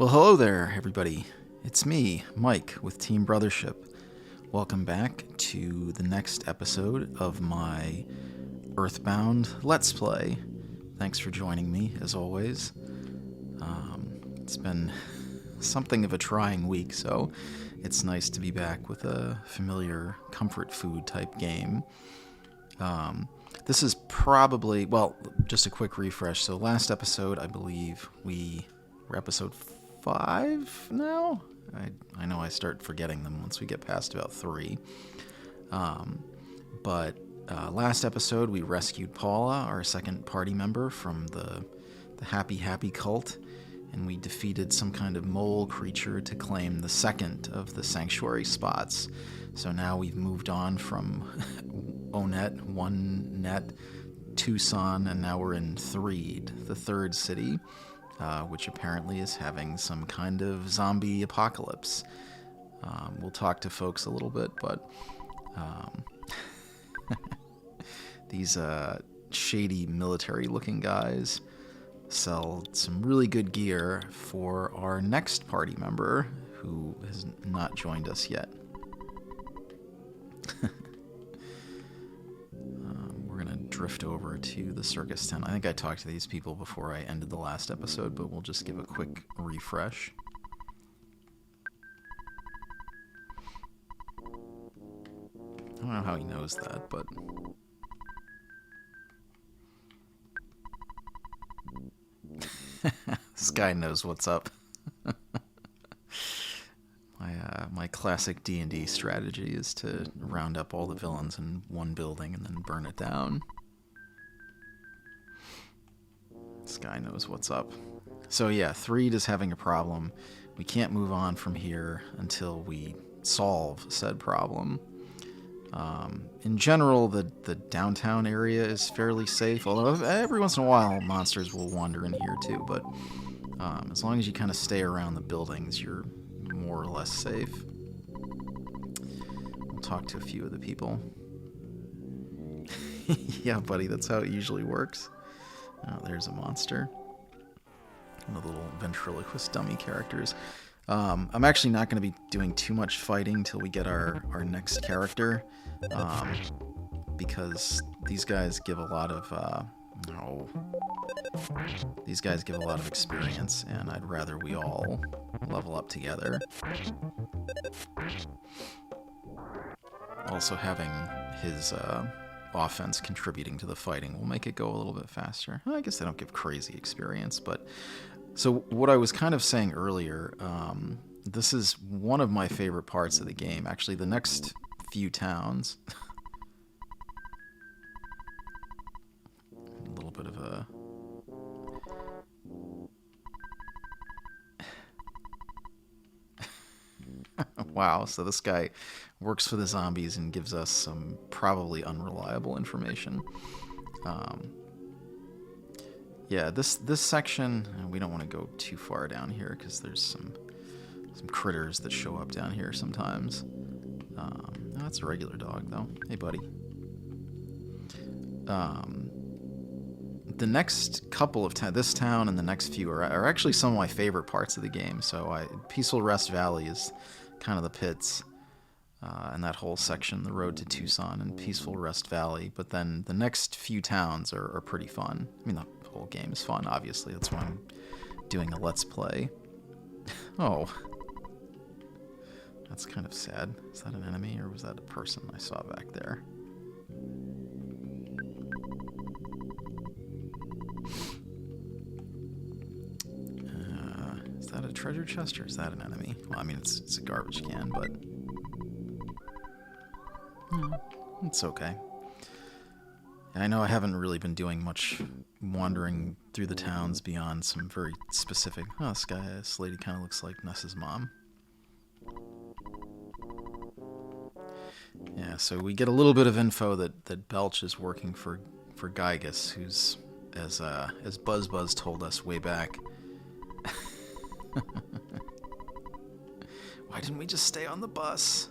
Well, hello there, everybody. It's me, Mike, with Team Brothership. Welcome back to the next episode of my Earthbound Let's Play. Thanks for joining me, as always. It's been something of a trying week, so it's nice to be back with a familiar comfort food type game. This is probably, well, just a quick refresh. So last episode, I believe we're episode 5 now? I know I start forgetting them once we get past about 3. But last episode, we rescued Paula, our second party member, from the Happy cult, and we defeated some kind of mole creature to claim the second of the sanctuary spots. So now we've moved on from Onet, 1net, Tucson, and now we're in Threed, the third city, which apparently is having some kind of zombie apocalypse. We'll talk to folks a little bit, but these shady military-looking guys sell some really good gear for our next party member who has not joined us yet. We're going to drift over to the circus tent. I think I talked to these people before I ended the last episode, but we'll just give a quick refresh. I don't know how he knows that, but... This guy knows what's up. My classic D&D strategy is to round up all the villains in one building and then burn it down. This guy knows what's up. So yeah, Threed is having a problem. We can't move on from here until we solve said problem. In general, the downtown area is fairly safe, although every once in a while monsters will wander in here too, but as long as you kind of stay around the buildings, you're more or less safe. We'll talk to a few of the people. Yeah, buddy, that's how it usually works. Oh, there's a monster. One of the little ventriloquist dummy characters. I'm actually not going to be doing too much fighting till we get our next character, because these guys give a lot of these guys give a lot of experience, and I'd rather we all level up together. Also, having his offense contributing to the fighting will make it go a little bit faster. Well, I guess they don't give crazy experience, but... So what I was kind of saying earlier, this is one of my favorite parts of the game. Actually, the next few towns... a little bit of a... Wow, so this guy works for the zombies and gives us some probably unreliable information. Yeah, this section, we don't want to go too far down here because there's some critters that show up down here sometimes. That's a regular dog, though. Hey, buddy. The next couple of this town and the next few are actually some of my favorite parts of the game. So Peaceful Rest Valley is kind of the pits, and that whole section, the road to Tucson and Peaceful Rest Valley. But then the next few towns are pretty fun. I mean, the whole game is fun, obviously. That's why I'm doing a Let's Play. Oh. That's kind of sad. Is that an enemy, or was that a person I saw back there? Is that a treasure chest, or is that an enemy? Well, I mean, it's a garbage can, but... it's okay. I know I haven't really been doing much wandering through the towns beyond some very specific... Oh, this lady kind of looks like Ness's mom. Yeah, so we get a little bit of info that Belch is working for Gygus, who's, as Buzz told us way back... Why didn't we just stay on the bus?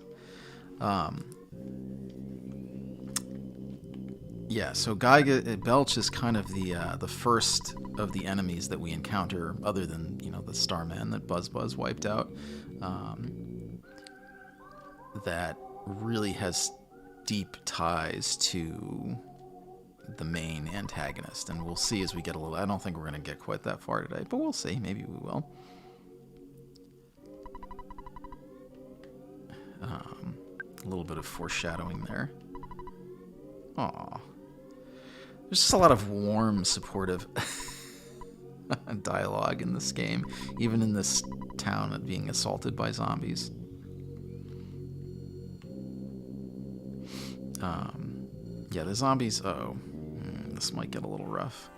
Yeah, so Belch is kind of the first of the enemies that we encounter, other than the Starman that Buzz wiped out. That really has deep ties to the main antagonist, and we'll see as we get a little. I don't think we're going to get quite that far today, but we'll see. Maybe we will. A little bit of foreshadowing there. Aw. There's just a lot of warm, supportive dialogue in this game, even in this town being assaulted by zombies. Yeah, the zombies. This might get a little rough.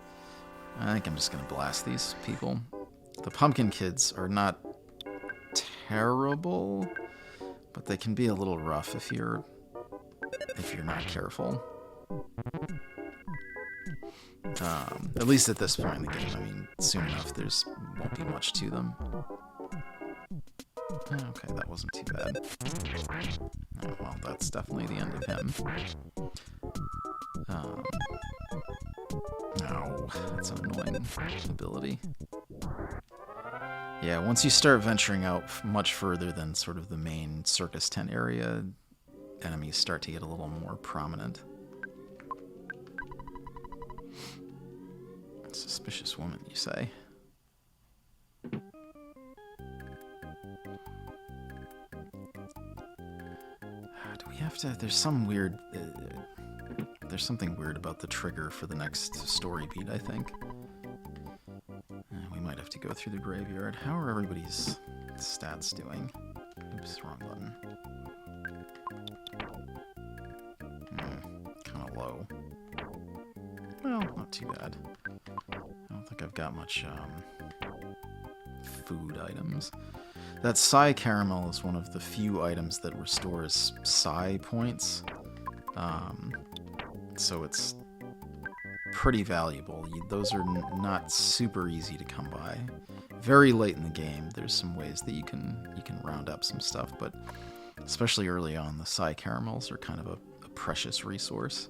I think I'm just gonna blast these people. The pumpkin kids are not terrible, but they can be a little rough if you're not careful. At least at this point in the game. I mean, soon enough, won't be much to them. Okay, that wasn't too bad. Oh, well, that's definitely the end of him. No, that's an annoying ability. Yeah, once you start venturing out much further than sort of the main circus tent area, enemies start to get a little more prominent. Suspicious woman, you say? Do we have to... There's some weird... there's something weird about the trigger for the next story beat, I think. We might have to go through the graveyard. How are everybody's stats doing? Oops, wrong button. Kind of low. Well, not too bad. I don't think I've got much food items. That Psi Caramel is one of the few items that restores Psi points. So it's pretty valuable. Those are not super easy to come by. Very late in the game, there's some ways that you can round up some stuff, but especially early on, the Psi Caramels are kind of a precious resource.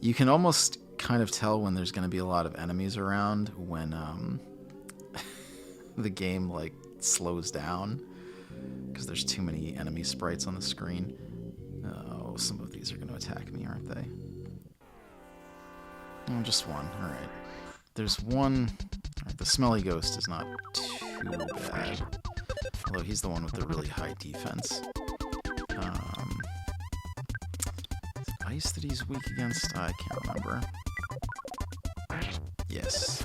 You can almost kind of tell when there's going to be a lot of enemies around when the game like slows down because there's too many enemy sprites on the screen. Oh, some of these are going to attack me, aren't they? Oh, just one. All right. There's one. Right, the smelly ghost is not too bad, although he's the one with the really high defense. Ice that he's weak against? I can't remember. Yes.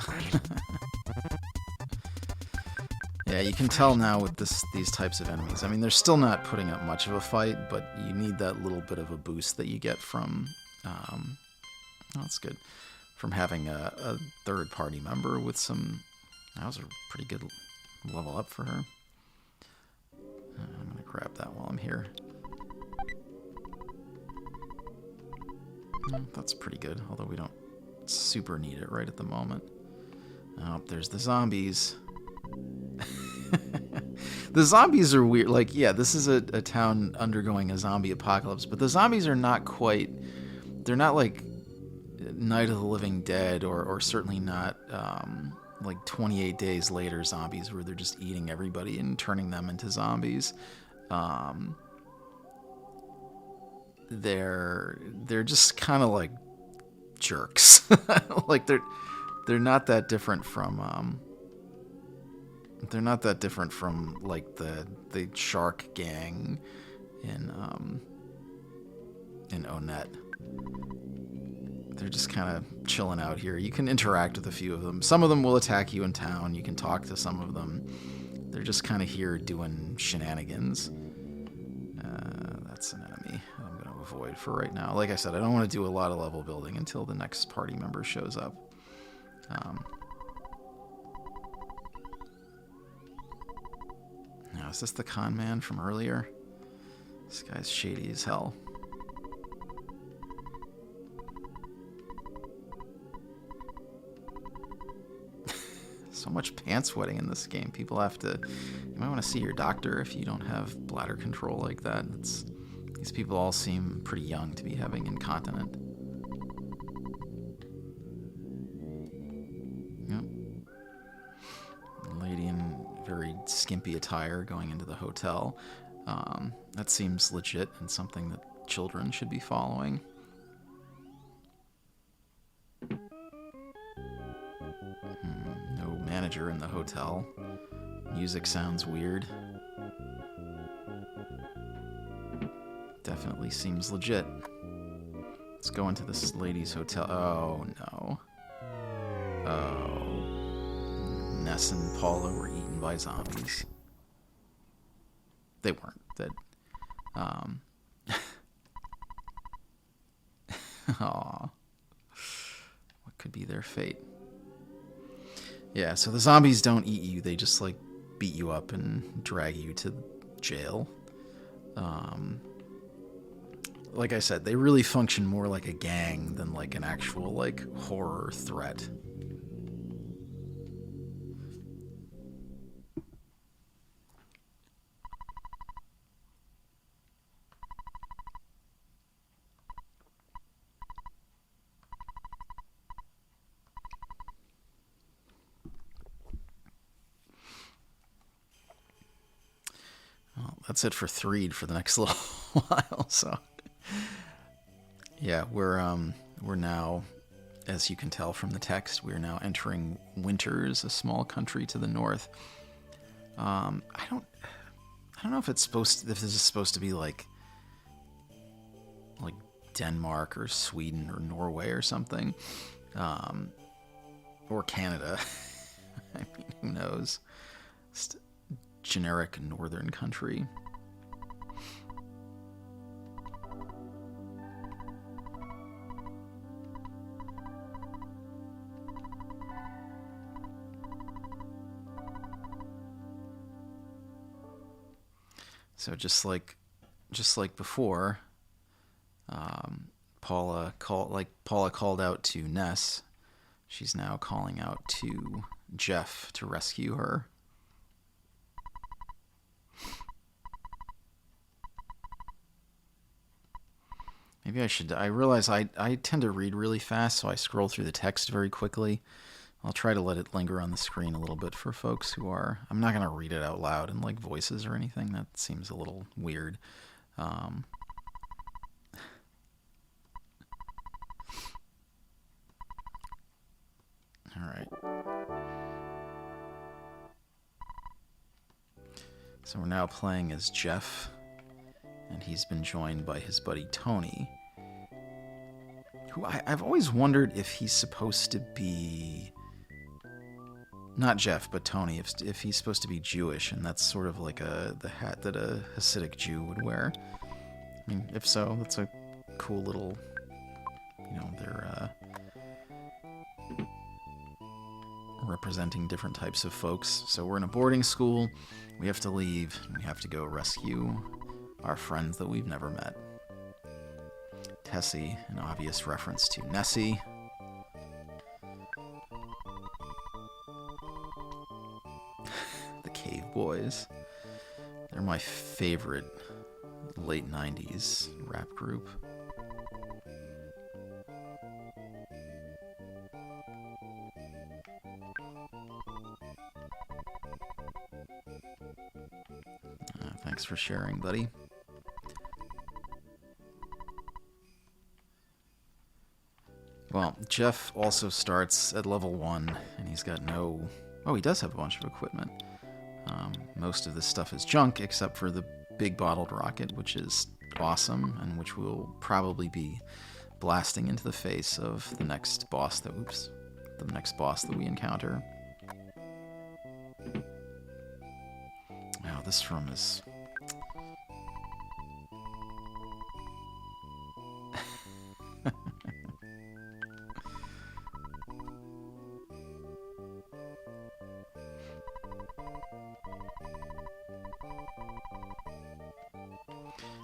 Yeah, you can tell now with these types of enemies. I mean, they're still not putting up much of a fight, but you need that little bit of a boost that you get from... oh, that's good. From having a third-party member with some... That was a pretty good level up for her. I'm going to grab that while I'm here. That's pretty good, although we don't super need it right at the moment. Oh, there's the zombies. The zombies are weird. Like, yeah, this is a town undergoing a zombie apocalypse, but the zombies are not quite... They're not like Night of the Living Dead, or certainly not like 28 Days Later zombies where they're just eating everybody and turning them into zombies. They're just kind of like jerks. Like they're not that different from like the shark gang in Onet. They're just kind of chilling out here. You can interact with a few of them. Some of them will attack you in town. You can talk to some of them. They're just kind of here doing shenanigans. That's an enemy I'm going to avoid for right now. Like I said, I don't want to do a lot of level building until the next party member shows up. Now, is this the con man from earlier? This guy's shady as hell. So much pants sweating in this game. People have to... You might want to see your doctor if you don't have bladder control like that. These people all seem pretty young to be having incontinent. skimpy attire going into the hotel. That seems legit and something that children should be following. No manager in the hotel. Music sounds weird. Definitely seems legit. Let's go into this lady's hotel. Oh, no. Oh. Ness and Paula were eaten by zombies. They weren't. Aw. What could be their fate? Yeah, so the zombies don't eat you. They just, like, beat you up and drag you to jail. Like I said, they really function more like a gang than like an actual, like, horror threat. Well, that's it for Threed for the next little while, so... Yeah, we're now, as you can tell from the text, we're now entering Winters, a small country to the north. I don't know if it's if this is supposed to be like Denmark or Sweden or Norway or something, or Canada. I mean, who knows? Just generic northern country. So just like before, Paula called out to Ness. She's now calling out to Jeff to rescue her. Maybe I should... I realize I tend to read really fast, so I scroll through the text very quickly. I'll try to let it linger on the screen a little bit for folks who are... I'm not going to read it out loud in, like, voices or anything. That seems a little weird. All right. So we're now playing as Jeff, and he's been joined by his buddy Tony, who I've always wondered if he's supposed to be... Not Jeff, but Tony, if he's supposed to be Jewish, and that's sort of like the hat that a Hasidic Jew would wear. I mean, if so, that's a cool little, they're representing different types of folks. So we're in a boarding school, we have to leave, and we have to go rescue our friends that we've never met. Tessie, an obvious reference to Nessie. Cave Boys. They're my favorite late 90s rap group. Thanks for sharing, buddy. Well, Jeff also starts at level 1, and he's got no... Oh, he does have a bunch of equipment. Most of this stuff is junk, except for the big bottled rocket, which is awesome, and which we'll probably be blasting into the face of the next boss that we encounter. Wow, this room is...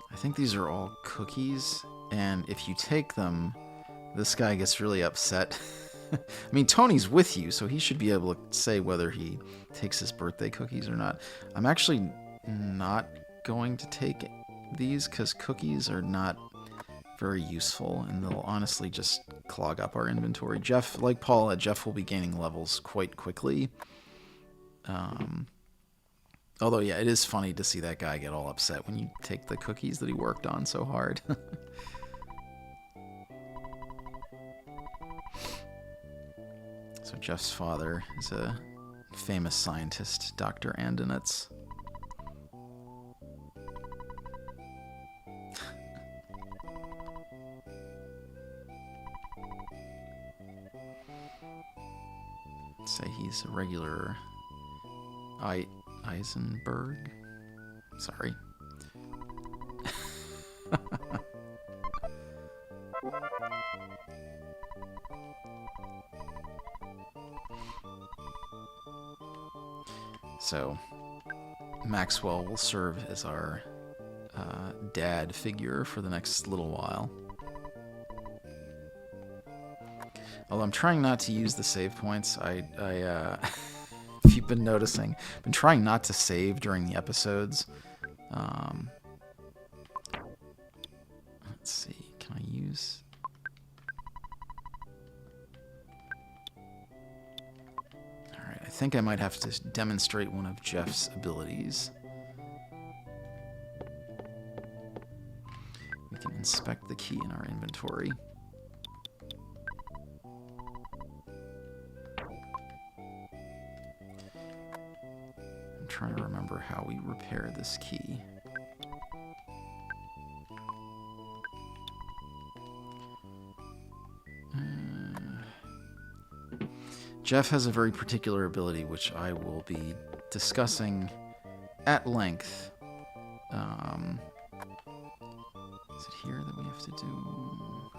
I think these are all cookies, and if you take them, this guy gets really upset. I mean, Tony's with you, so he should be able to say whether he takes his birthday cookies or not. I'm actually not going to take these, because cookies are not very useful, and they'll honestly just clog up our inventory. Jeff, like Paula, Jeff will be gaining levels quite quickly. Although, yeah, it is funny to see that guy get all upset when you take the cookies that he worked on so hard. So Jeff's father is a famous scientist, Dr. Andonitz. Say he's a regular Eisenberg. Sorry. So Maxwell will serve as our dad figure for the next little while. Although I'm trying not to use the save points. I if you've been noticing, I've been trying not to save during the episodes. Let's see, can I use... Alright, I think I might have to demonstrate one of Jeff's abilities. We can inspect the key in our inventory. I'm trying to remember how we repair this key. Jeff has a very particular ability, which I will be discussing at length. Is it here that we have to do?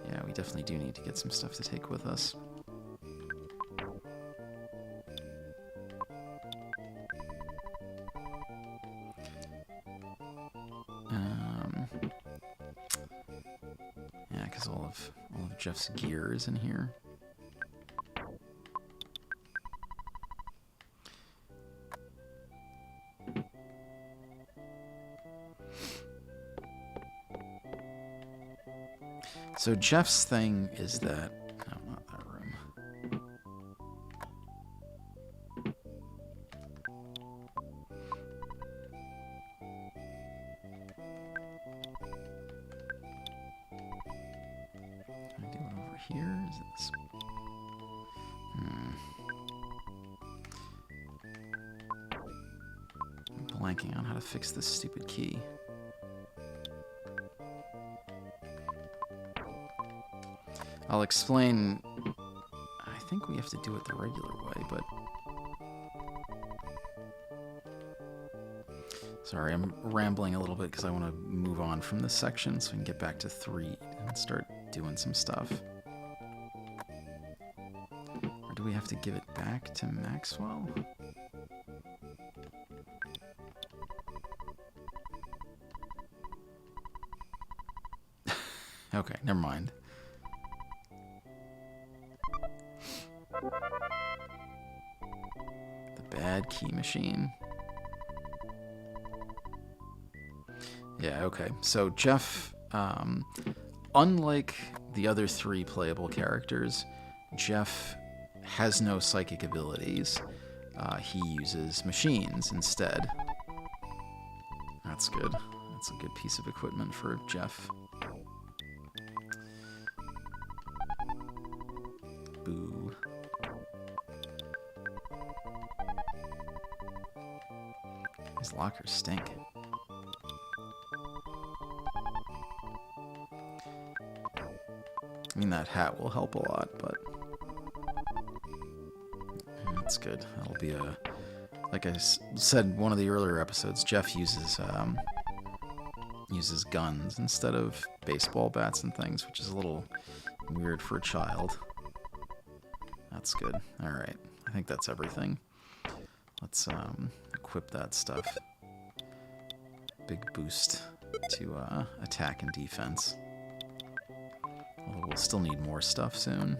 Yeah, we definitely do need to get some stuff to take with us. Yeah, because all of Jeff's gear is in here. So Jeff's thing is that... No, not that room. Can I do it over here? Is it this? I'm blanking on how to fix this stupid key. I'll explain. I think we have to do it the regular way, but... Sorry, I'm rambling a little bit because I want to move on from this section so we can get back to 3 and start doing some stuff. Or do we have to give it back to Maxwell? Okay, never mind. The bad key machine. Yeah, okay. So Jeff, unlike the other 3 playable characters, Jeff has no psychic abilities. He uses machines instead. That's good. That's a good piece of equipment for Jeff. Boo. His lockers stink. I mean, that hat will help a lot, but that's good. That'll be a... Like I said in one of the earlier episodes, Jeff uses guns instead of baseball bats and things, which is a little weird for a child. That's good. Alright, I think that's everything. Let's equip that stuff. Big boost to attack and defense. Although we'll still need more stuff soon.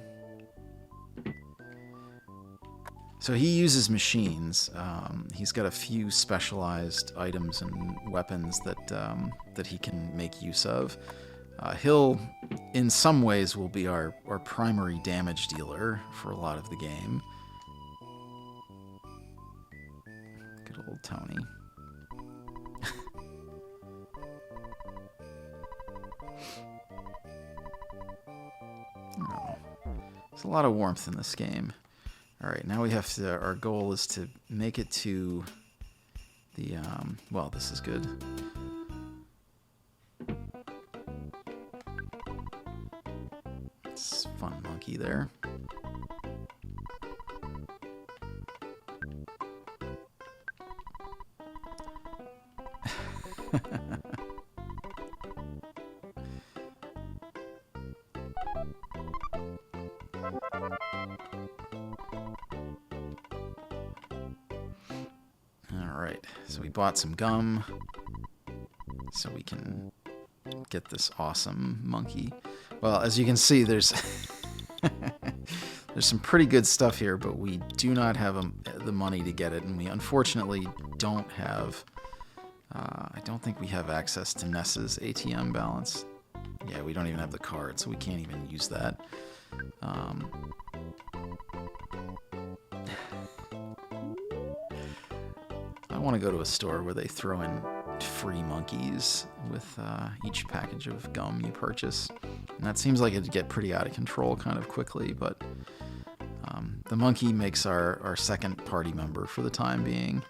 So he uses machines. He's got a few specialized items and weapons that he can make use of. He'll, in some ways, will be our primary damage dealer for a lot of the game. old Tony. Oh, there's a lot of warmth in this game. All right, now we have to. Our goal is to make it to the. Well, this is good. It's fun monkey there. Alright, so we bought some gum so we can get this awesome monkey. Well, as you can see, there's there's some pretty good stuff here, but we do not have the money to get it, and we unfortunately don't have... I don't think we have access to Ness's ATM balance. Yeah, we don't even have the card, so we can't even use that. I want to go to a store where they throw in free monkeys with each package of gum you purchase. And that seems like it'd get pretty out of control kind of quickly, but the monkey makes our second party member for the time being.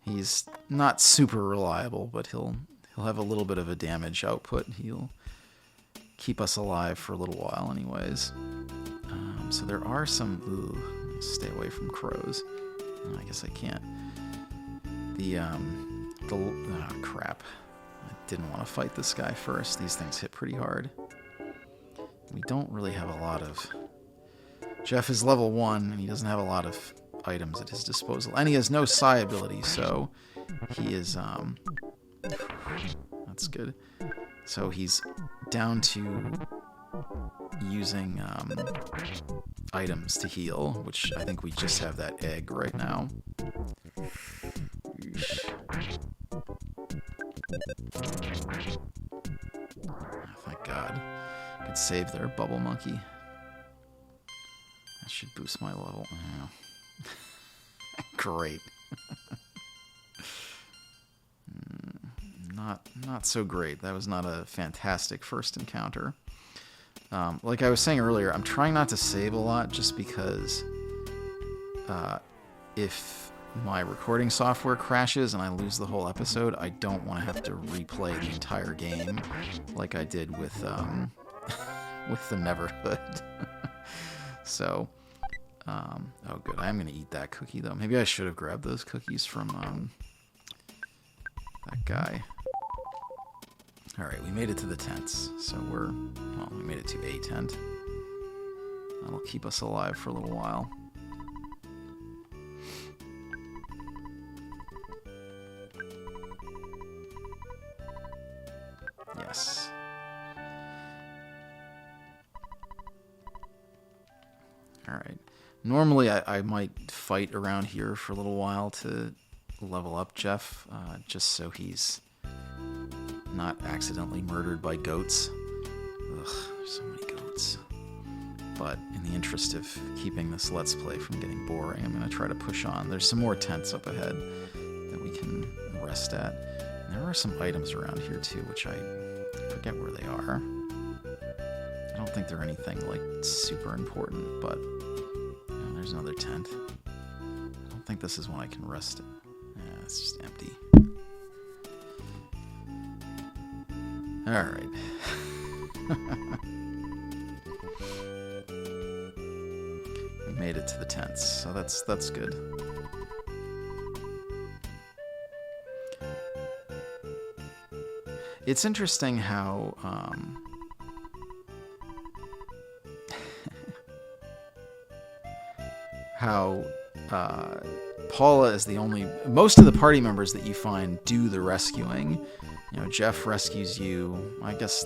He's not super reliable, but he'll have a little bit of a damage output. He'll keep us alive for a little while anyways. So there are some... Ooh, stay away from crows. I guess I can't. Oh, crap. I didn't want to fight this guy first. These things hit pretty hard. We don't really have a lot of... Jeff is level 1, and he doesn't have a lot of items at his disposal. And he has no psi ability, so he is... That's good. So he's down to using items to heal, which I think we just have that egg right now. Oh, thank God. I could save their bubble monkey. That should boost my level. Oh. Great. Not so great. That was not a fantastic first encounter. Like I was saying earlier, I'm trying not to save a lot just because if my recording software crashes and I lose the whole episode, I don't want to have to replay the entire game like I did with with the Neverhood. So, oh good, I'm gonna eat that cookie though. Maybe I should have grabbed those cookies from that guy. All right, we made it to the tents, so we made it to a tent. That'll keep us alive for a little while. Yes. Alright. Normally I might fight around here for a little while to level up Jeff, just so he's not accidentally murdered by goats. Ugh, there's so many goats. But in the interest of keeping this Let's Play from getting boring, I'm going to try to push on. There's some more tents up ahead that we can rest at. And there are some items around here too, which I forget where they are. I don't think they're anything like super important, but there's another tent. I don't think this is one I can rest in. Yeah, it's just empty. Alright. We made it to the tents, so that's good. It's interesting how Paula is the only... Most of the party members that you find do the rescuing. You know, Jeff rescues you. I guess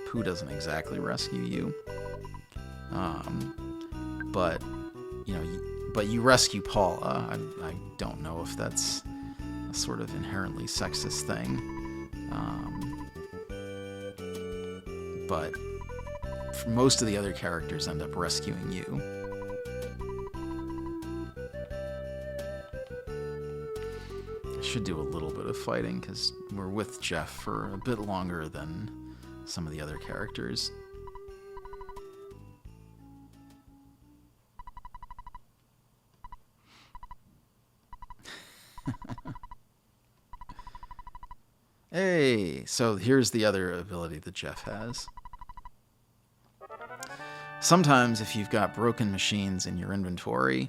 Pooh doesn't exactly rescue you. But, you know, but you rescue Paula. I don't know if that's a sort of inherently sexist thing. But most of the other characters end up rescuing you. should do a little bit of fighting, because we're with Jeff for a bit longer than some of the other characters. Hey, so here's the other ability that Jeff has. Sometimes if you've got broken machines in your inventory,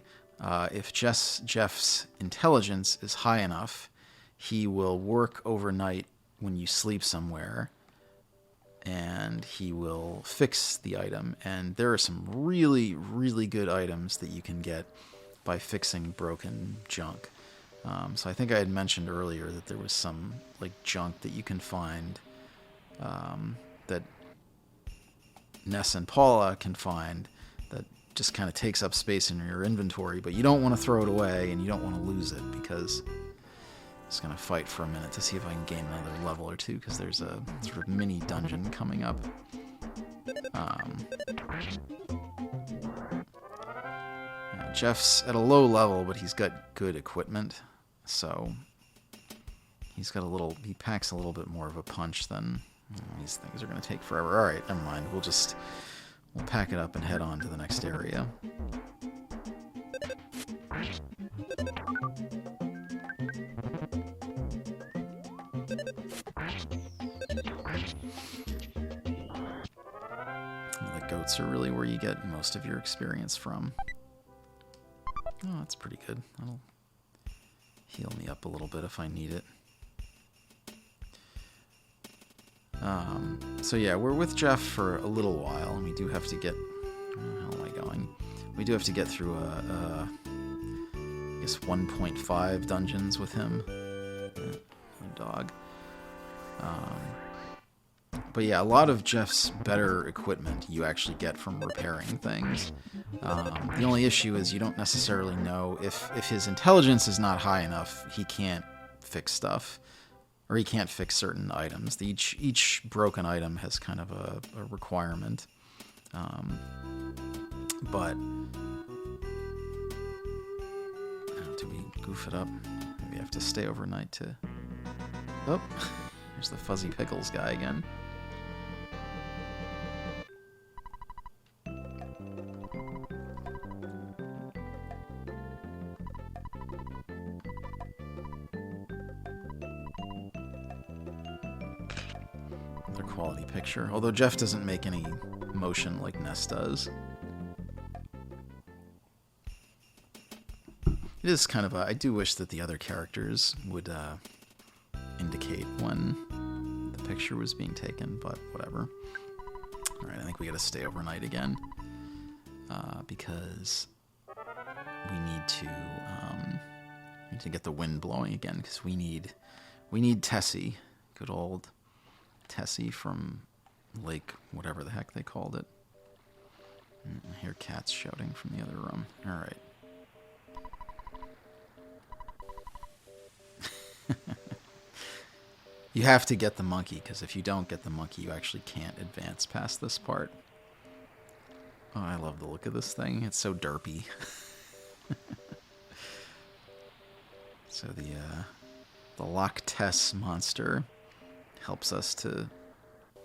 if Jeff's intelligence is high enough, he will work overnight when you sleep somewhere, and he will fix the item. And there are some really, really good items that you can get by fixing broken junk. So I think I had mentioned earlier that there was some like junk that you can find that Ness and Paula can find that just kind of takes up space in your inventory, but you don't want to throw it away and you don't want to lose it, because I'm just going to fight for a minute to see if I can gain another level or two, because there's a sort of mini dungeon coming up. Yeah, Jeff's at a low level, but he's got good equipment. So he's got he packs a little bit more of a punch than these things are going to take forever. All right, never mind. We'll pack it up and head on to the next area. The goats are really where you get most of your experience from. Oh, that's pretty good. That'll heal me up a little bit if I need it. So yeah, we're with Jeff for a little while, and we do have to get... How am I going? We do have to get through I guess 1.5 dungeons with him. The dog. But yeah, a lot of Jeff's better equipment you actually get from repairing things. The only issue is you don't necessarily know if his intelligence is not high enough, he can't fix stuff, or he can't fix certain items. Each broken item has kind of a requirement. But do we goof it up? Maybe I have to stay overnight to... Oh, there's the Fuzzy Pickles guy again. Quality picture, although Jeff doesn't make any motion like Ness does. It is kind of I do wish that the other characters would indicate when the picture was being taken, but whatever. Alright, I think we gotta stay overnight again, because we need to get the wind blowing again, because we need Tessie, good old Tessie from Lake, whatever the heck they called it. I hear cats shouting from the other room. Alright. You have to get the monkey, because if you don't get the monkey, you actually can't advance past this part. Oh, I love the look of this thing. It's so derpy. So the Loch Ness monster helps us to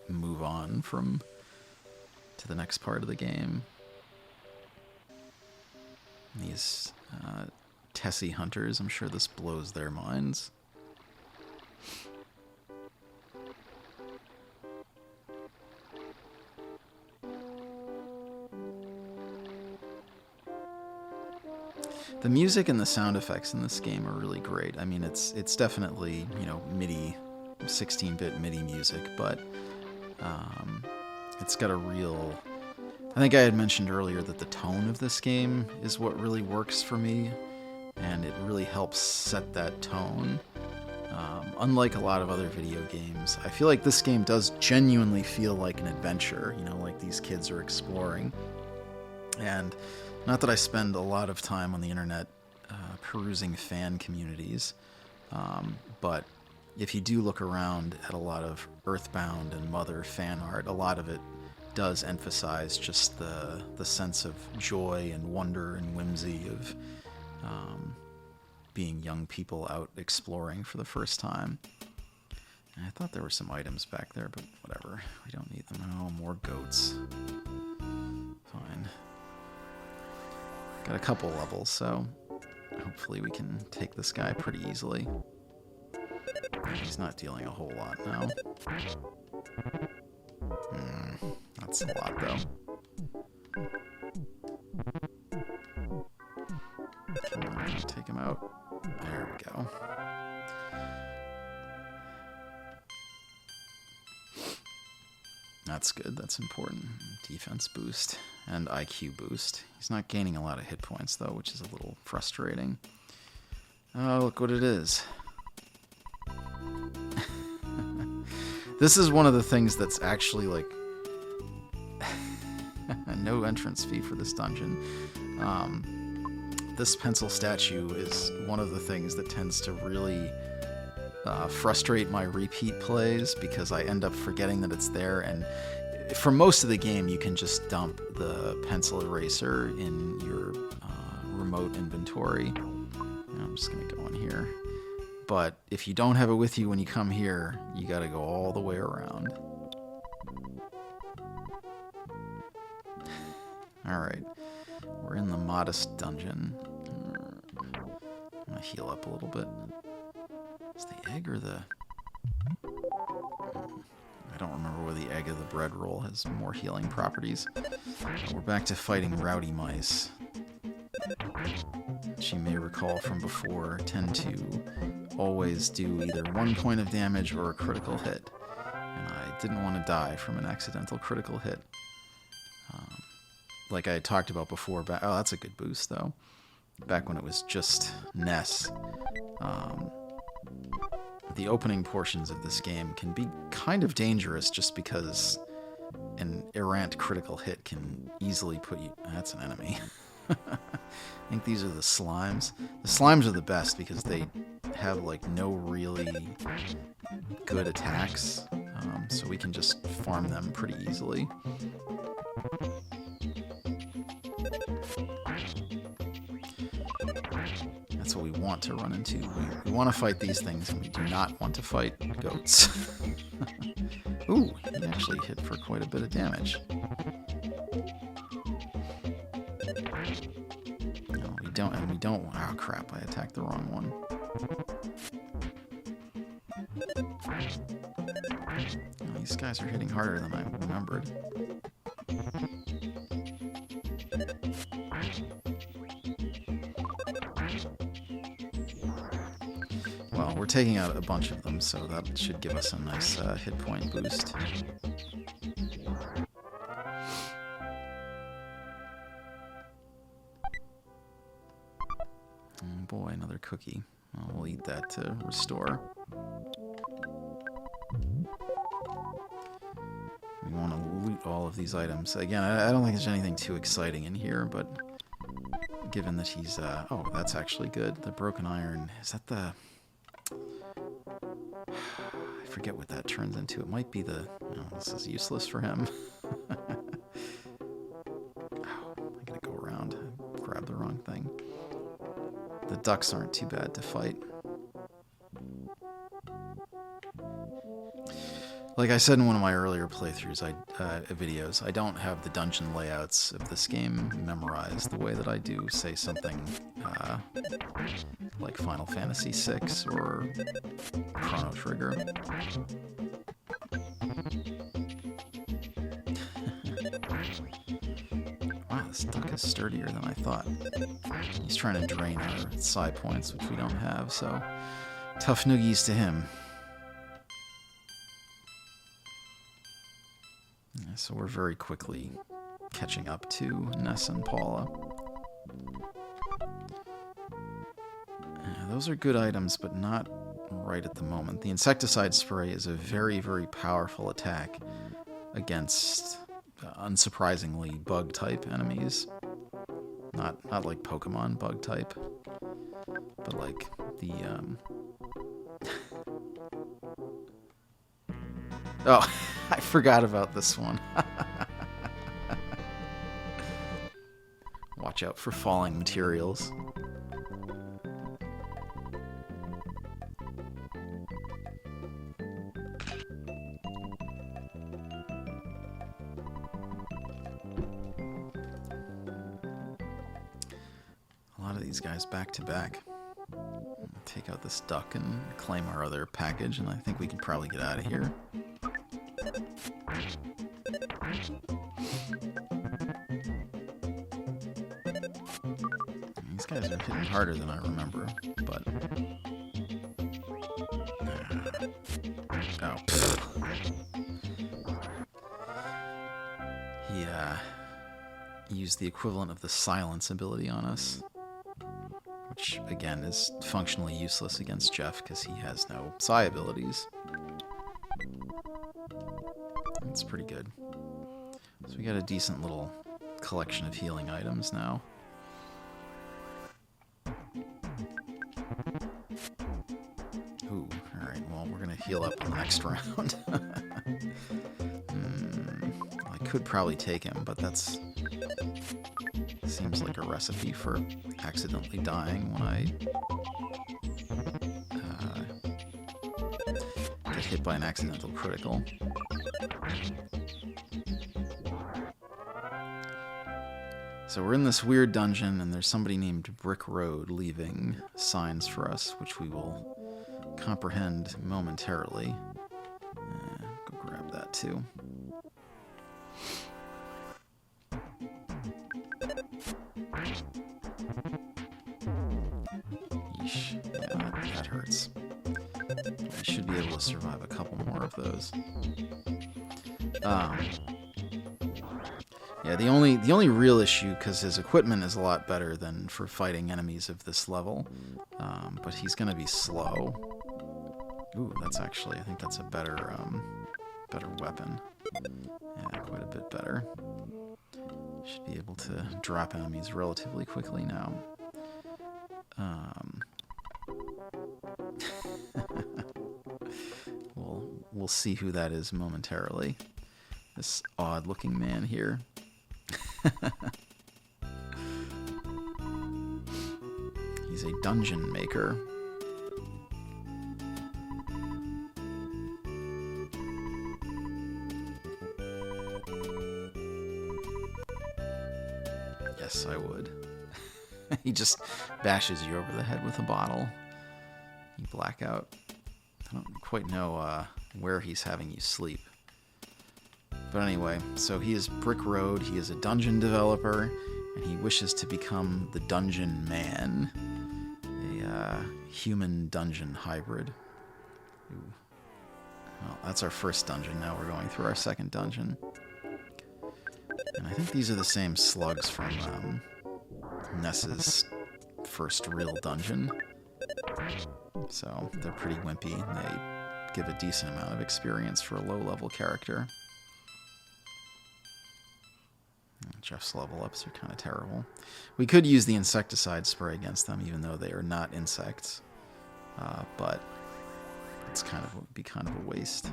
move on to the next part of the game. These Tessie hunters, I'm sure this blows their minds. The music and the sound effects in this game are really great. I mean, it's definitely, MIDI, 16-bit MIDI music, but it's got a real... I think I had mentioned earlier that the tone of this game is what really works for me, and it really helps set that tone. Unlike a lot of other video games, I feel like this game does genuinely feel like an adventure, like these kids are exploring. And not that I spend a lot of time on the internet perusing fan communities, but if you do look around at a lot of Earthbound and Mother fan art, a lot of it does emphasize just the sense of joy and wonder and whimsy being young people out exploring for the first time. And I thought there were some items back there, but whatever. We don't need them. Oh, more goats. Fine. Got a couple levels, so hopefully we can take this guy pretty easily. He's not dealing a whole lot now. That's a lot, though. Come on, take him out. There we go. That's good. That's important. Defense boost and IQ boost. He's not gaining a lot of hit points, though, which is a little frustrating. Oh, look what it is. This is one of the things that's actually, like, no entrance fee for this dungeon. This pencil statue is one of the things that tends to really frustrate my repeat plays, because I end up forgetting that it's there, and for most of the game you can just dump the pencil eraser in your remote inventory. I'm just going to go in here. But if you don't have it with you when you come here, you got to go all the way around. Alright, we're in the modest dungeon. I'm going to heal up a little bit. Is the egg or the... I don't remember whether the egg or the bread roll has more healing properties. But we're back to fighting rowdy mice. Which you may recall from before tend to always do either 1 point of damage or a critical hit. And I didn't want to die from an accidental critical hit. Like I talked about before. Oh, that's a good boost, though. Back when it was just Ness. The opening portions of this game can be kind of dangerous just because an errant critical hit can easily put you... That's an enemy. I think these are the slimes. The slimes are the best because they have, like, no really good attacks, so we can just farm them pretty easily. That's what we want to run into. We want to fight these things, and we do not want to fight goats. Ooh, he actually hit for quite a bit of damage. No, we don't, and we don't... Oh, crap, I attacked the wrong one. Oh, these guys are hitting harder than I remembered. Well, we're taking out a bunch of them, so that should give us a nice hit point boost. Oh boy, another cookie. Well, we'll eat that to restore. We want to loot all of these items. Again, I don't think there's anything too exciting in here, but given that he's... oh, that's actually good. The broken iron. Is that the... I forget what that turns into. It might be the... No, this is useless for him. Oh, I gotta go around. Grab the wrong thing. The ducks aren't too bad to fight. Like I said in one of my earlier playthroughs, videos, I don't have the dungeon layouts of this game memorized the way that I do, say, something like Final Fantasy VI or Chrono Trigger. Wow, this duck is sturdier than I thought. He's trying to drain our psi points, which we don't have, so tough noogies to him. Yeah, so we're very quickly catching up to Ness and Paula. Those are good items, but not right at the moment. The insecticide spray is a very, very powerful attack against, unsurprisingly, bug-type enemies. Not like Pokemon bug-type, but like the... Oh, I forgot about this one. Watch out for falling materials. these guys back to back. Take out this duck and claim our other package, and I think we can probably get out of here. These guys are hitting harder than I remember, but... Oh, He used the equivalent of the silence ability on us, which, again, is functionally useless against Jeff because he has no psi abilities. That's pretty good. So we got a decent little collection of healing items now. Ooh, alright, well, we're going to heal up on the next round. I could probably take him, but that's... seems like a recipe for accidentally dying when I get hit by an accidental critical. So we're in this weird dungeon, and there's somebody named Brick Road leaving signs for us, which we will comprehend momentarily. Go grab that too. Yeesh. Yeah, that hurts. I should be able to survive a couple more of those. Yeah, the only real issue, because his equipment is a lot better than for fighting enemies of this level, but he's going to be slow. Ooh, that's actually, I think that's a better weapon. Yeah, quite a bit better. Should be able to drop enemies relatively quickly now. We'll see who that is momentarily. This odd-looking man here. He's a dungeon maker. Yes, I would. He just bashes you over the head with a bottle. You black out. I don't quite know where he's having you sleep. But anyway, so he is Brick Road, he is a dungeon developer, and he wishes to become the Dungeon Man, a human dungeon hybrid. Ooh. Well, that's our first dungeon, now we're going through our second dungeon. And I think these are the same slugs from Ness's first real dungeon. So they're pretty wimpy, and they give a decent amount of experience for a low-level character. Jeff's level ups are kind of terrible. We could use the insecticide spray against them, even though they are not insects. But it's would be kind of a waste.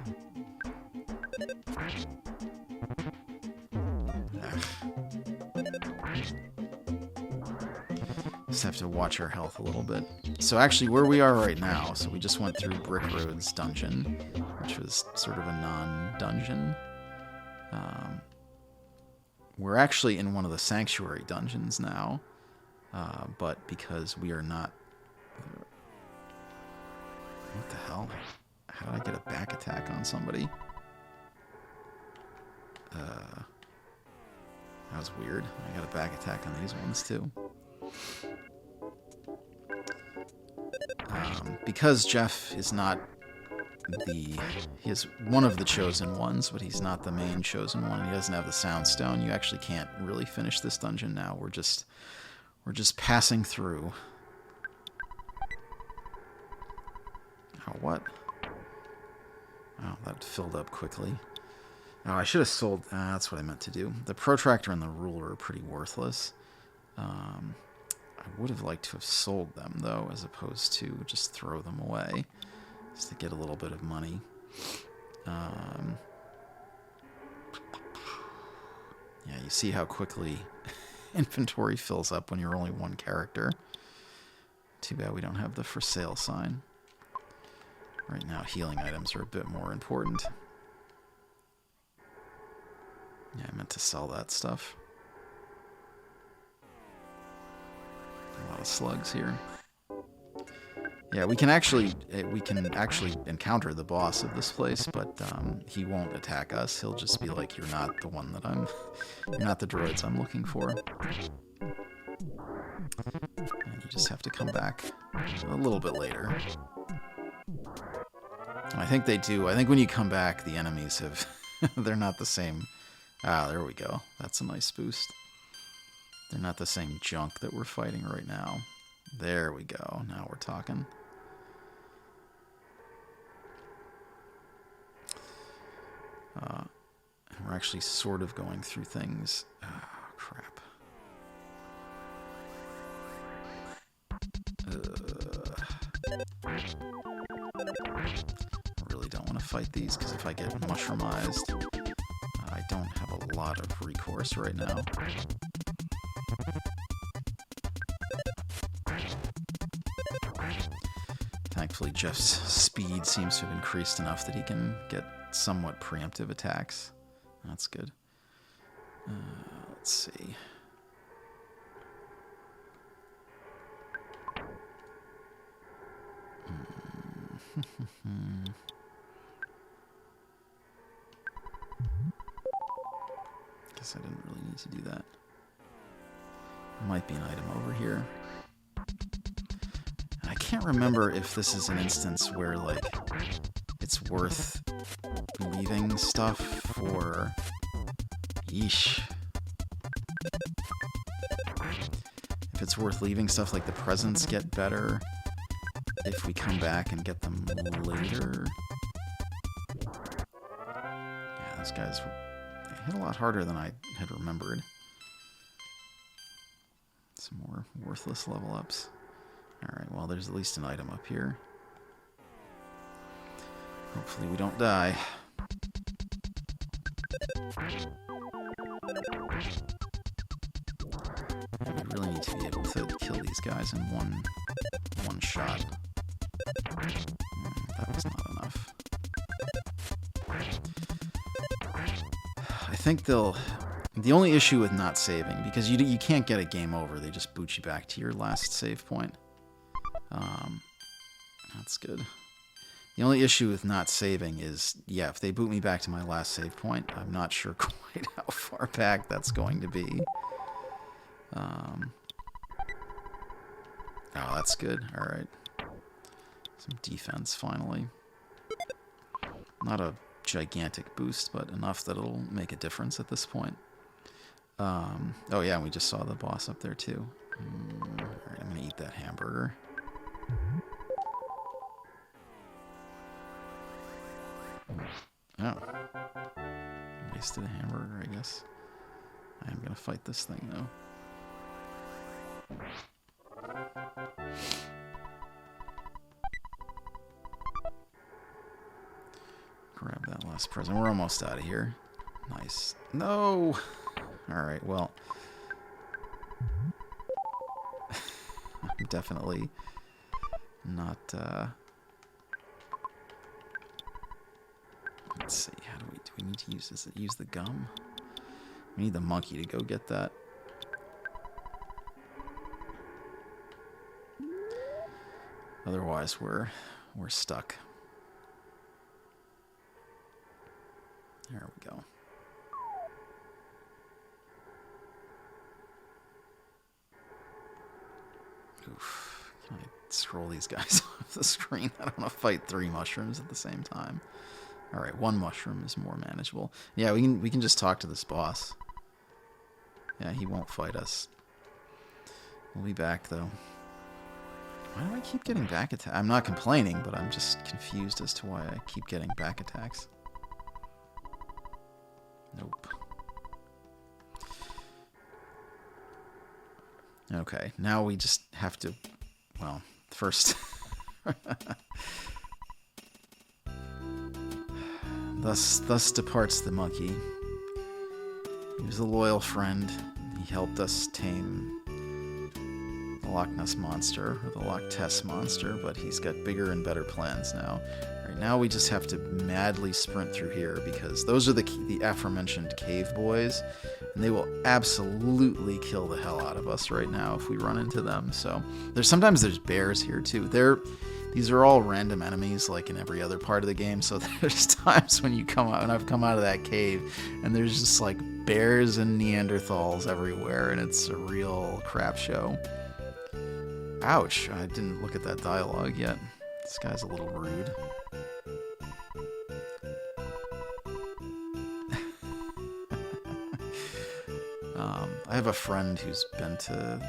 Just have to watch our health a little bit. So actually, where we are right now, so we just went through Brick Road's dungeon, which was sort of a non-dungeon. We're actually in one of the sanctuary dungeons now, but because we are not... What the hell? How did I get a back attack on somebody? That was weird. I got a back attack on these ones too. Because Jeff is not he is one of the chosen ones, but he's not the main chosen one. He doesn't have the sound stone. You actually can't really finish this dungeon now. We're just passing through. Oh, what? Oh, that filled up quickly. Oh, I should have sold... that's what I meant to do. The protractor and the ruler are pretty worthless. I would have liked to have sold them, though, as opposed to just throw them away. Just to get a little bit of money. Yeah, you see how quickly inventory fills up when you're only one character. Too bad we don't have the for sale sign. Right now, healing items are a bit more important. Yeah, I meant to sell that stuff. A lot lot of slugs here. Yeah, we can actually encounter the boss of this place, but he won't attack us. He'll just be like, "You're not the one that you're not the droids I'm looking for." And you just have to come back a little bit later. I think they do. I think when you come back, the enemies have they're not the same. Ah, there we go. That's a nice boost. They're not the same junk that we're fighting right now. There we go. Now we're talking. We're actually sort of going through things. Oh, crap. I really don't want to fight these, because if I get mushroomized, I don't have a lot of recourse right now. Thankfully, Jeff's speed seems to have increased enough that he can get somewhat preemptive attacks. That's good. Let's see. Guess I didn't really need to do that. There might be an item over here. I can't remember if this is an instance where, like, it's worth leaving stuff or... Yeesh. If it's worth leaving stuff, like the presents get better if we come back and get them later. Yeah, those guys hit a lot harder than I had remembered. Some more worthless level ups. Alright, well, there's at least an item up here. Hopefully we don't die. We really need to be able to kill these guys in one shot. That was not enough. I think they'll... The only issue with not saving, because you can't get a game over, they just boot you back to your last save point. That's good. The only issue with not saving is, yeah, if they boot me back to my last save point, I'm not sure quite how far back that's going to be. Oh, that's good. Alright. Some defense, finally. Not a gigantic boost, but enough that it'll make a difference at this point. Oh yeah, we just saw the boss up there too. Alright, I'm gonna eat that hamburger. Oh. Wasted a hamburger, I guess. I am gonna fight this thing, though. Grab that last present. We're almost out of here. Nice. No! Alright, well. I'm definitely not, let's see, do we need to use this? Use the gum? We need the monkey to go get that. Otherwise, we're stuck. There we go. Oof. Can I scroll these guys off the screen? I don't want to fight 3 mushrooms at the same time. Alright, 1 mushroom is more manageable. Yeah, we can just talk to this boss. Yeah, he won't fight us. We'll be back, though. Why do I keep getting back attacks? I'm not complaining, but I'm just confused as to why I keep getting back attacks. Nope. Okay, now we just have to... Well, first... Thus departs the monkey. He was a loyal friend. He helped us tame a Loch Ness Monster, or the Loch Ness Monster, but he's got bigger and better plans now. Right now we just have to madly sprint through here, because those are the aforementioned cave boys, and they will absolutely kill the hell out of us right now if we run into them. So sometimes there's bears here too. These are all random enemies, like in every other part of the game. So there's times when I've come out of that cave, and there's just like bears and Neanderthals everywhere, and it's a real crap show. Ouch! I didn't look at that dialogue yet. This guy's a little rude. I have a friend who's been to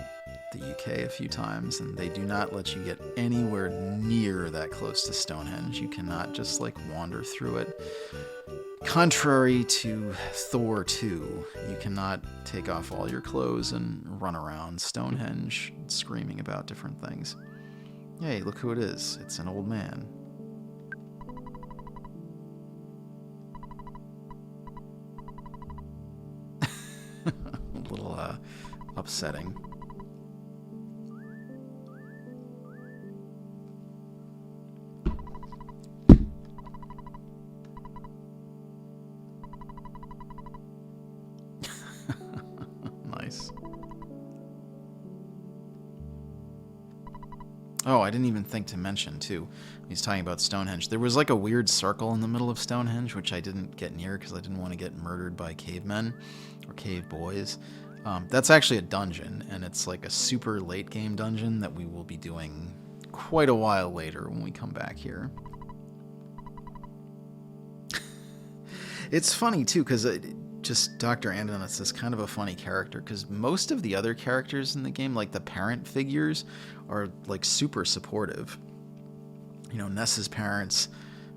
the UK a few times, and they do not let you get anywhere near that close to Stonehenge. You cannot just like wander through it. Contrary to Thor 2, you cannot take off all your clothes and run around Stonehenge screaming about different things. Hey, look who it is. It's an old man. A little upsetting. Nice. Oh, I didn't even think to mention, too, he's talking about Stonehenge. There was like a weird circle in the middle of Stonehenge, which I didn't get near because I didn't want to get murdered by cavemen or cave boys. That's actually a dungeon, and it's like a super late game dungeon that we will be doing quite a while later when we come back here. It's funny, too, because just Dr. Andonitz is kind of a funny character, because most of the other characters in the game, like the parent figures, are like super supportive. You know, Ness's parents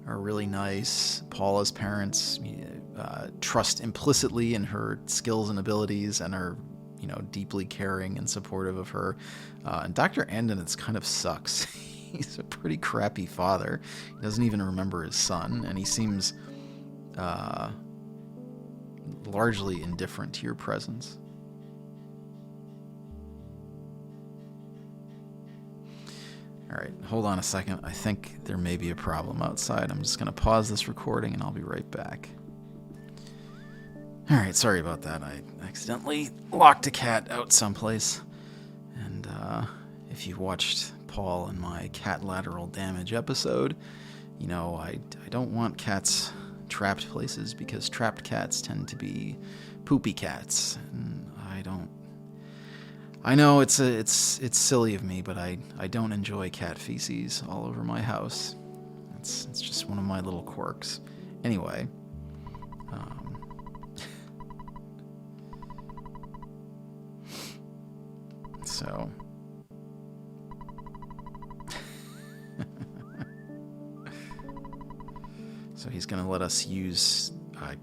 are really nice. Paula's parents trust implicitly in her skills and abilities and are, you know, deeply caring and supportive of her. And Dr. Andonitz kind of sucks. He's a pretty crappy father. He doesn't even remember his son, and he seems largely indifferent to your presence. Alright, hold on a second. I think there may be a problem outside. I'm just going to pause this recording and I'll be right back. Alright, sorry about that. I accidentally locked a cat out someplace. And if you watched Paul and my cat lateral damage episode, you know I don't want cats trapped places, because trapped cats tend to be poopy cats, and I know it's silly of me, but I don't enjoy cat feces all over my house. It's just one of my little quirks. Anyway, so So he's going to let us use, I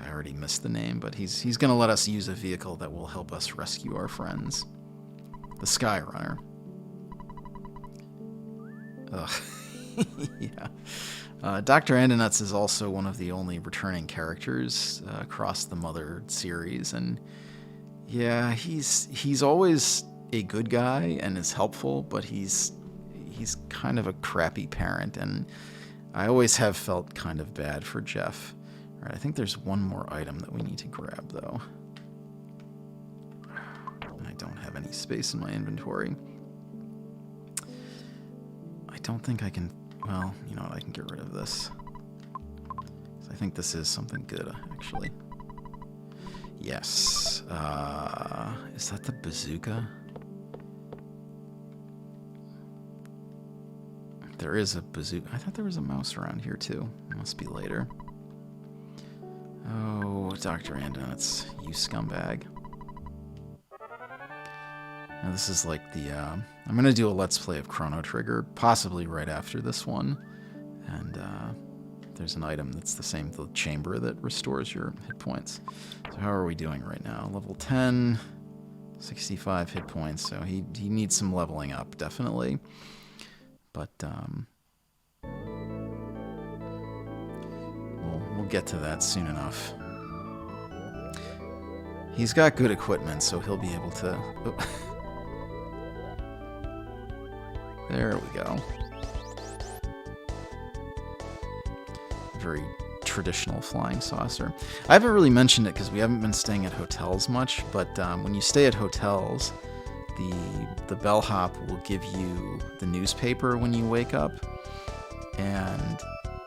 already missed the name, but he's going to let us use a vehicle that will help us rescue our friends. The Skyrunner. Ugh. Yeah. Dr. Andonitz is also one of the only returning characters across the Mother series, and yeah, he's always a good guy and is helpful, but he's kind of a crappy parent, and I always have felt kind of bad for Jeff. All right, I think there's one more item that we need to grab, though. I don't have any space in my inventory. I don't think I can... Well, you know what? I can get rid of this. I think this is something good, actually. Yes. Is that the bazooka? There is a bazooka. I thought there was a mouse around here, too. It must be later. Oh, Dr. Andonitz, you scumbag. Now, this is like the... I'm going to do a Let's Play of Chrono Trigger, possibly right after this one. And there's an item that's the same, the chamber that restores your hit points. So how are we doing right now? Level 10, 65 hit points. So he needs some leveling up, definitely. But we'll get to that soon enough. He's got good equipment, so he'll be able to... There we go. Very traditional flying saucer. I haven't really mentioned it because we haven't been staying at hotels much, but when you stay at hotels, the bellhop will give you the newspaper when you wake up, and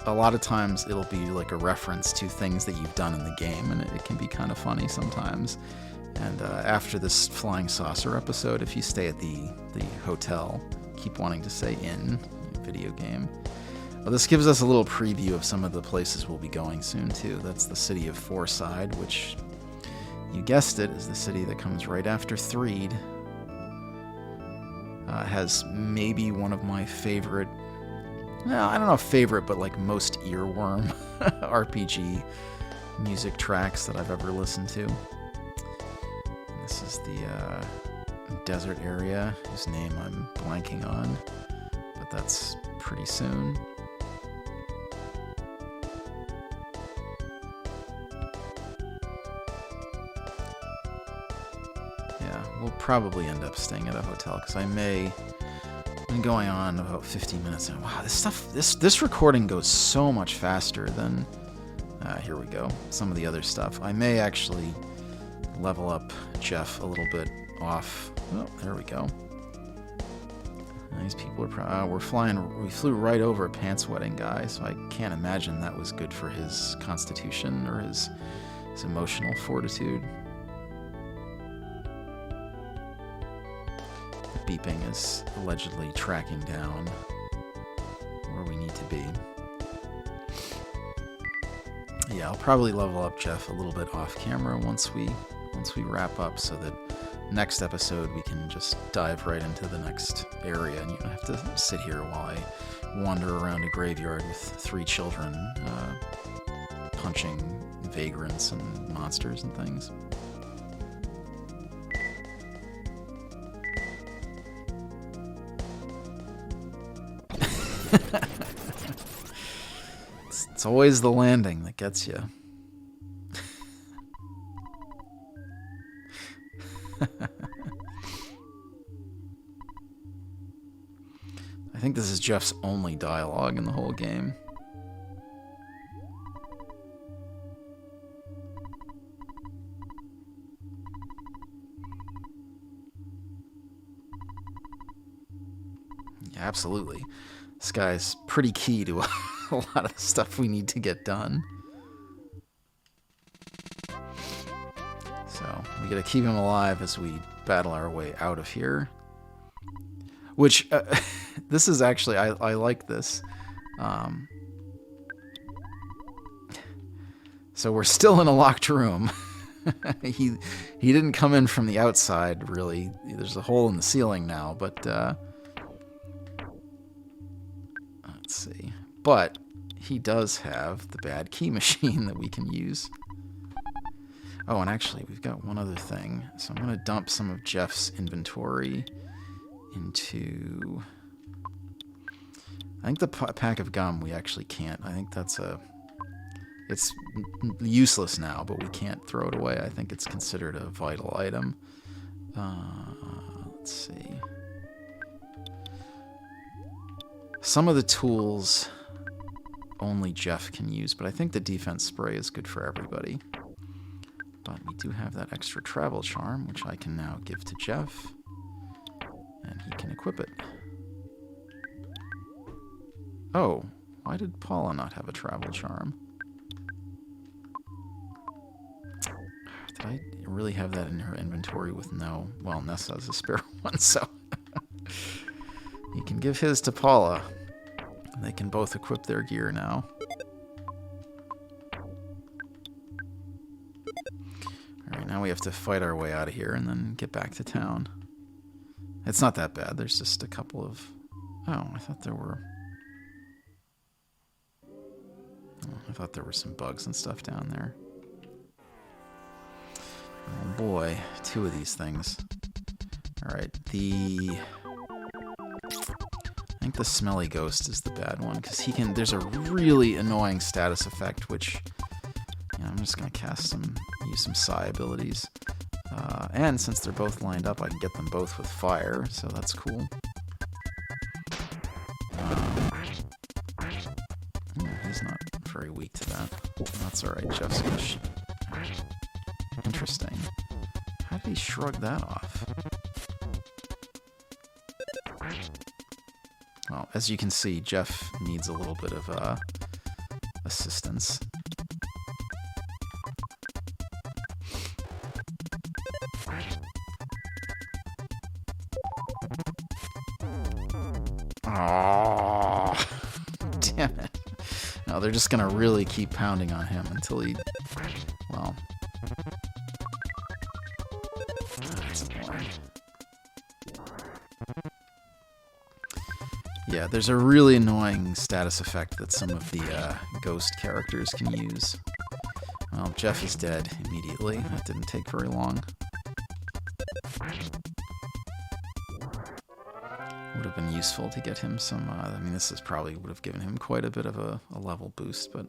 a lot of times it'll be like a reference to things that you've done in the game, and it can be kind of funny sometimes. And after this flying saucer episode, if you stay at the hotel, keep wanting to say in video game. Well, this gives us a little preview of some of the places we'll be going soon too. That's the city of Fourside, which, you guessed it, is the city that comes right after Threed. Has maybe one of my favorite, well, I don't know if favorite, but like most earworm RPG music tracks that I've ever listened to. This is the desert area, whose name I'm blanking on, but that's pretty soon. Yeah, we'll probably end up staying at a hotel, because I'm going on about 50 minutes, and wow, this recording goes so much faster than, here we go, some of the other stuff. I may actually level up Jeff a little bit off. Oh, there we go. These people are we flew right over a pants-wetting guy, so I can't imagine that was good for his constitution or his emotional fortitude. The beeping is allegedly tracking down where we need to be. Yeah, I'll probably level up Jeff a little bit off camera once we wrap up, so that next episode we can just dive right into the next area, and you don't have to sit here while I wander around a graveyard with 3 children punching vagrants and monsters and things. It's always the landing that gets you. I think this is Jeff's only dialogue in the whole game. Yeah, absolutely. This guy's pretty key to a lot of the stuff we need to get done. So we gotta keep him alive as we battle our way out of here. Which, this is actually, I like this. So we're still in a locked room. He didn't come in from the outside, really. There's a hole in the ceiling now, but let's see. But he does have the bad key machine that we can use. Oh, and actually, we've got one other thing. So I'm going to dump some of Jeff's inventory into... I think the pack of gum we actually can't. I think that's it's useless now, but we can't throw it away. I think it's considered a vital item. Let's see. Some of the tools only Jeff can use, but I think the defense spray is good for everybody. But we do have that extra travel charm, which I can now give to Jeff, and he can equip it. Oh, why did Paula not have a travel charm? Did I really have that in her inventory with no... Well, Ness has a spare one, so... He can give his to Paula. And they can both equip their gear now. Alright, now we have to fight our way out of here and then get back to town. It's not that bad. There's just a couple of... Oh, I thought there were... Oh, I thought there were some bugs and stuff down there. Oh boy, 2 of these things. Alright, I think the smelly ghost is the bad one, because he can... There's a really annoying status effect, which... I'm just going to use some psi abilities. And since they're both lined up, I can get them both with fire, so that's cool. very weak to that. That's alright, Jeff's gonna Interesting. How did he shrug that off? Well, as you can see, Jeff needs a little bit of assistance. Oh, damn it. No, they're just gonna really keep pounding on him until he... Well... That's annoying. Yeah, there's a really annoying status effect that some of the ghost characters can use. Well, Jeff is dead immediately. That didn't take very long. Would have been useful to get him some... I mean, this probably would have given him quite a bit of a level boost, but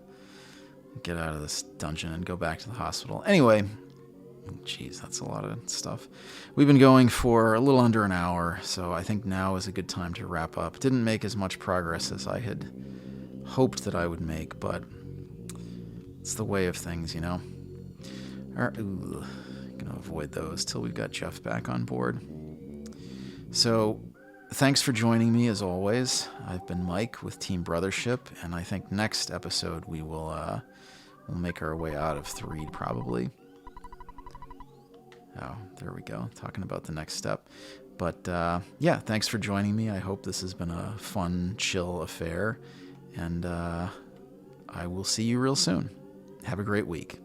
get out of this dungeon and go back to the hospital. Anyway, jeez, that's a lot of stuff. We've been going for a little under an hour, so I think now is a good time to wrap up. Didn't make as much progress as I had hoped that I would make, but it's the way of things, you know? Ooh, gonna avoid those till we've got Jeff back on board. So... thanks for joining me, as always. I've been Mike with Team Brothership, and I think next episode we'll make our way out of Threed, probably. Oh, there we go, talking about the next step. But, yeah, thanks for joining me. I hope this has been a fun, chill affair, and I will see you real soon. Have a great week.